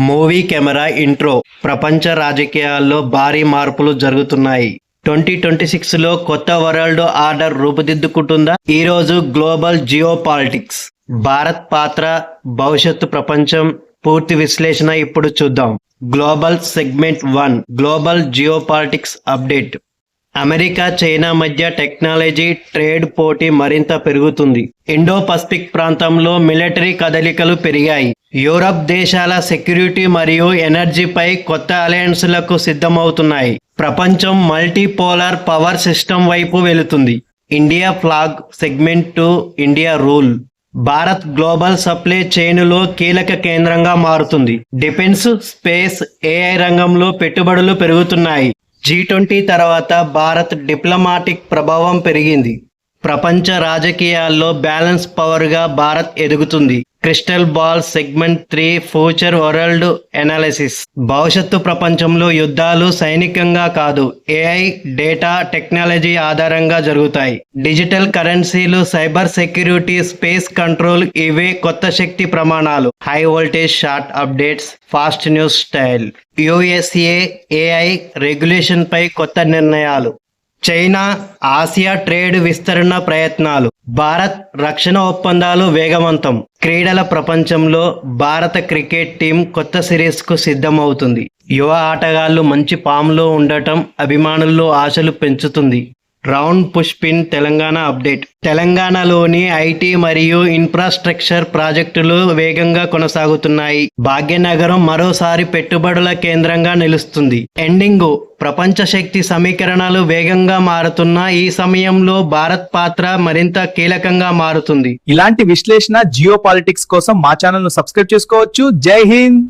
Movie camera intro. ప్రపంచ రాజకీయాల్లో భారీ మార్పులు జరుగుతున్నాయి. 2026లో కొత్త వరల్డ్ ఆర్డర్ రూపుదిద్దుకుంటుందా? ఈరోజు గ్లోబల్ జియో పాలిటిక్స్, భారత్ పాత్ర, భవిష్యత్తు ప్రపంచం పూర్తి విశ్లేషణ ఇప్పుడు చూద్దాం. Global segment 1, global geo politics update. America, China మధ్య టెక్నాలజీ, ట్రేడ్ పోటీ మరింత పెరుగుతుంది. ఇండో పసిఫిక్ ప్రాంతంలో మిలిటరీ కదలికలు పెరిగాయి. యూరప్ దేశాల సెక్యూరిటీ మరియు ఎనర్జీపై కొత్త అలయన్స్లకు సిద్ధమవుతున్నాయి. ప్రపంచం మల్టీపోలార్ పవర్ సిస్టమ్ వైపు వెళుతుంది. India flag segment 2, India rule. Bharat global supply చైన్లో కీలక కేంద్రంగా మారుతుంది. డిఫెన్స్, స్పేస్, ఏఐ రంగంలో పెట్టుబడులు పెరుగుతున్నాయి. G20 తర్వాత భారత్ డిప్లొమాటిక్ ప్రభావం పెరిగింది. ప్రపంచ రాజకీయాల్లో బ్యాలెన్స్ పవర్గా భారత్ ఎదుగుతుంది. Crystal ball segment 3, future world analysis. భవిష్యత్తు ప్రపంచంలో యుద్ధాలు సైనికంగా కాదు, ఏఐ, డేటా, టెక్నాలజీ ఆధారంగా జరుగుతాయి. డిజిటల్ కరెన్సీలు, సైబర్ సెక్యూరిటీ, స్పేస్ కంట్రోల్ ఇవే కొత్త శక్తి ప్రమాణాలు. High voltage short updates, fast news style. USA AI regulation పై కొత్త నిర్ణయాలు. చైనా, ఆసియా ట్రేడ్ విస్తరణ ప్రయత్నాలు. భారత్ రక్షణ ఒప్పందాలు వేగవంతం. క్రీడల ప్రపంచంలో భారత క్రికెట్ టీం కొత్త సిరీస్కు సిద్ధమవుతుంది. యువ ఆటగాళ్లు మంచి ఫామ్లో ఉండటం అభిమానుల్లో ఆశలు పెంచుతుంది. Round pushpin Telangana update. తెలంగాణలోని ఐటీ మరియు ఇన్ఫ్రాస్ట్రక్చర్ ప్రాజెక్టులు వేగంగా కొనసాగుతున్నాయి. భాగ్యనగరం మరోసారి పెట్టుబడుల కేంద్రంగా నిలుస్తుంది. ఎండింగ్. ప్రపంచ శక్తి సమీకరణలు వేగంగా మారుతున్న ఈ సమయంలో భారత్ పాత్ర మరింత కీలకంగా మారుతుంది. ఇలాంటి విశ్లేషణ జియో పాలిటిక్స్ కోసం మా ఛానల్ ను సబ్స్క్రైబ్ చేసుకోవచ్చు. జై హింద్.